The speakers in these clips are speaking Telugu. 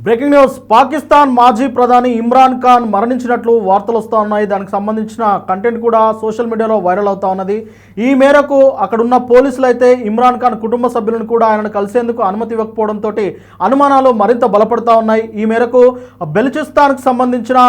Breaking news. పాకిస్తాన్ మాజీ ప్రధాని ఇమ్రాన్ ఖాన్ మరణించినట్లు వార్తలు వస్తూ ఉన్నాయి. దానికి సంబంధించిన కంటెంట్ కూడా సోషల్ మీడియాలో వైరల్ అవుతా ఉన్నది. ఈ మేరకు అక్కడున్న పోలీసులు అయితే ఇమ్రాన్ ఖాన్ కుటుంబ సభ్యులను కూడా ఆయనను కలిసేందుకు అనుమతి ఇవ్వకపోవడంతో అనుమానాలు మరింత బలపడతా ఉన్నాయి. ఈ మేరకు బెలుచిస్తాన్కి సంబంధించిన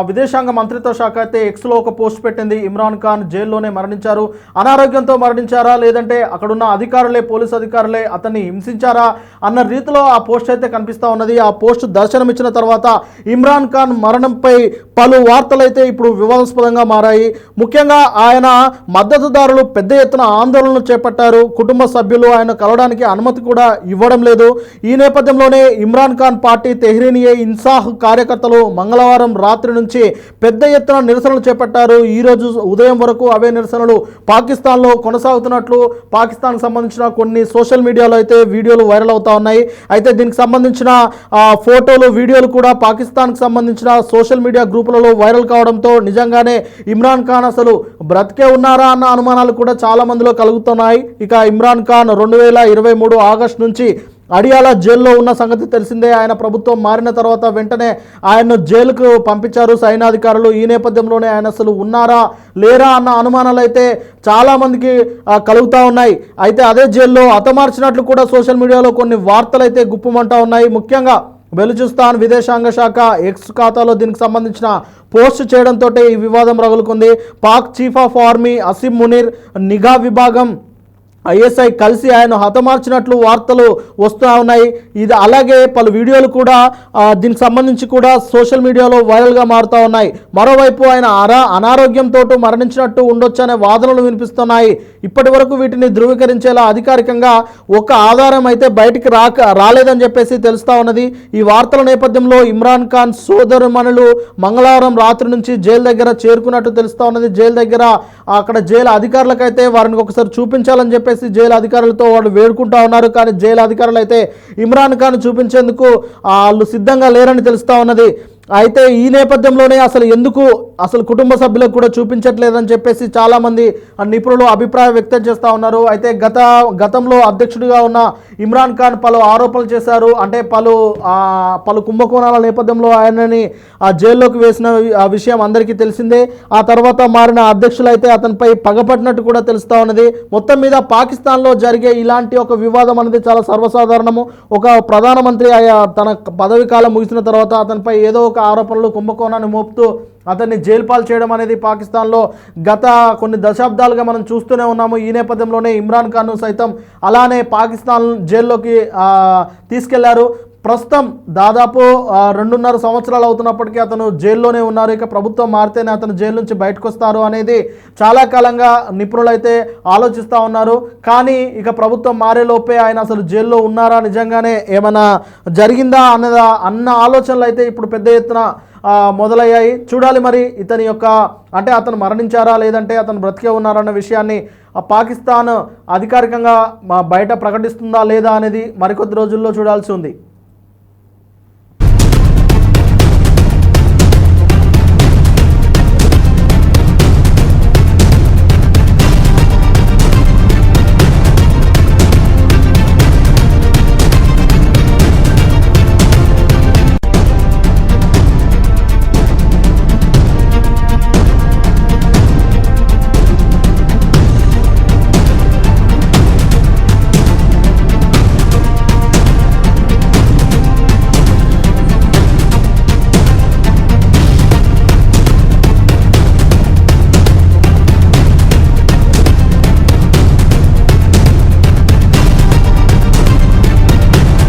విదేశాంగ మంత్రిత్వ శాఖ అయితే ఎక్స్లో ఒక పోస్ట్ పెట్టింది. ఇమ్రాన్ ఖాన్ జైల్లోనే మరణించారు, అనారోగ్యంతో మరణించారా లేదంటే అక్కడున్న అధికారులే, పోలీసు అధికారులే అతన్ని హింసించారా అన్న రీతిలో ఆ పోస్ట్ అయితే కనిపిస్తూ ఉన్నది. ఆ పోస్ట్ దర్శనమిచ్చిన తర్వాత ఇమ్రాన్ ఖాన్ మరణంపై పలు వార్తలైతే ఇప్పుడు వివాదాస్పదంగా మారాయి. ముఖ్యంగా ఆయన మద్దతుదారులు పెద్ద ఎత్తున ఆందోళనలు చేపట్టారు. కుటుంబ సభ్యులు ఆయన కలవడానికి అనుమతి కూడా ఇవ్వడం లేదు. ఈ నేపథ్యంలోనే ఇమ్రాన్ ఖాన్ పార్టీ తెహ్రీన్-ఏ-ఇన్సాఫ్ కార్యకర్తలు మంగళవారం రాత్రి నుంచి పెద్ద ఎత్తున నిరసనలు చేపట్టారు. ఈరోజు ఉదయం వరకు అవే నిరసనలు పాకిస్తాన్లో కొనసాగుతున్నట్లు పాకిస్తాన్కి సంబంధించిన కొన్ని సోషల్ మీడియాలో అయితే వీడియోలు వైరల్ అవుతా ఉన్నాయి. అయితే దీనికి సంబంధించిన ఫోటోలు, వీడియోలు కూడా పాకిస్తాన్కి సంబంధించిన సోషల్ మీడియా గ్రూపులలో వైరల్ కావడంతో నిజంగానే ఇమ్రాన్ ఖాన్ అసలు బ్రతికే ఉన్నారా అన్న అనుమానాలు కూడా చాలా మందిలో కలుగుతున్నాయి. ఇక ఇమ్రాన్ ఖాన్ 2023 ఆగస్టు నుంచి అడియాలా జైల్లో ఉన్న సంగతి తెలిసిందే. ఆయన ప్రభుత్వం మారిన తర్వాత వెంటనే ఆయన్ను జైలుకు పంపించారు సైనాధికారులు. ఈ నేపథ్యంలోనే ఆయన అసలు ఉన్నారా లేరా అన్న అనుమానాలు అయితే చాలామందికి కలుగుతూ ఉన్నాయి. అయితే అదే జైల్లో హతమార్చినట్లు కూడా సోషల్ మీడియాలో కొన్ని వార్తలు అయితే గుప్పమంటా ఉన్నాయి. ముఖ్యంగా బెలుచిస్తాన్ విదేశాంగ శాఖ ఎక్స్ ఖాతాలో దీనికి సంబంధించిన పోస్ట్ చేయడంతో ఈ వివాదం రగులుకుంది. Pak chief of army Asim Munir, నిఘా విభాగం ఐఎస్ఐ కలిసి ఆయన హతమార్చినట్లు వార్తలు వస్తూ ఉన్నాయి. ఇది అలాగే పలు వీడియోలు కూడా దీనికి సంబంధించి కూడా సోషల్ మీడియాలో వైరల్గా మారుతూ ఉన్నాయి. మరోవైపు ఆయన అనారోగ్యంతో మరణించినట్టు ఉండొచ్చు అనే వాదనలు వినిపిస్తున్నాయి. ఇప్పటి వరకు వీటిని ధృవీకరించేలా అధికారికంగా ఒక ఆధారం అయితే బయటికి రాలేదని చెప్పేసి తెలుస్తూ ఉన్నది. ఈ వార్తల నేపథ్యంలో ఇమ్రాన్ ఖాన్ సోదరుమణులు మంగళవారం రాత్రి నుంచి జైలు దగ్గర చేరుకున్నట్టు తెలుస్తూ ఉన్నది. జైలు దగ్గర అక్కడ జైలు అధికారులకైతే వారిని ఒకసారి చూపించాలని చెప్పేసి జైలు అధికారులతో వాళ్ళు వేడుకుంటా ఉన్నారు. కానీ జైలు అధికారులు అయితే ఇమ్రాన్ ఖాన్ చూపించేందుకు వాళ్ళు సిద్ధంగా లేరని తెలుస్తూ ఉన్నది. అయితే ఈ నేపథ్యంలోనే అసలు కుటుంబ సభ్యులకు కూడా చూపించట్లేదని చెప్పేసి చాలామంది నిపుణులు అభిప్రాయం వ్యక్తం చేస్తూ ఉన్నారు. అయితే గతంలో అధ్యక్షుడిగా ఉన్న ఇమ్రాన్ ఖాన్ పలు ఆరోపణలు చేశారు. అంటే పలు కుంభకోణాల నేపథ్యంలో ఆయనని జైల్లోకి వేసిన విషయం అందరికీ తెలిసిందే. ఆ తర్వాత మారిన అధ్యక్షులు అయితే అతనిపై పగపట్టినట్టు కూడా తెలుస్తూ ఉన్నది. మొత్తం మీద పాకిస్తాన్లో జరిగే ఇలాంటి ఒక వివాదం అనేది చాలా సర్వసాధారణము. ఒక ప్రధానమంత్రి తన పదవి కాలం ముగిసిన తర్వాత అతనిపై ఏదో ఆరోపణలు, కుంభకోణాన్ని మోపుతూ అతన్ని జైలు పాలు చేయడం అనేది పాకిస్తాన్లో గత కొన్ని దశాబ్దాలుగా మనం చూస్తూనే ఉన్నాము. ఈ నేపథ్యంలోనే ఇమ్రాన్ ఖాన్ సైతం అలానే పాకిస్తాన్ జైల్లోకి తీసుకెళ్లారు. ప్రస్తుతం దాదాపు 2.5 సంవత్సరాలు అవుతున్నప్పటికీ అతను జైల్లోనే ఉన్నారు. ఇక ప్రభుత్వం మారితేనే అతను జైలు నుంచి బయటకు వస్తారు అనేది చాలా కాలంగా నిపుణులు అయితే ఆలోచిస్తూ ఉన్నారు. కానీ ఇక ప్రభుత్వం మారేలోపే ఆయన అసలు జైల్లో ఉన్నారా, నిజంగానే ఏమైనా జరిగిందా అన్న ఆలోచనలు అయితే ఇప్పుడు పెద్ద ఎత్తున మొదలయ్యాయి. చూడాలి మరి ఇతని యొక్క అతను మరణించారా లేదంటే అతను బ్రతికే ఉన్నారన్న విషయాన్ని పాకిస్తాన్ అధికారికంగా బయట ప్రకటిస్తుందా లేదా అనేది మరికొద్ది రోజుల్లో చూడాల్సి ఉంది.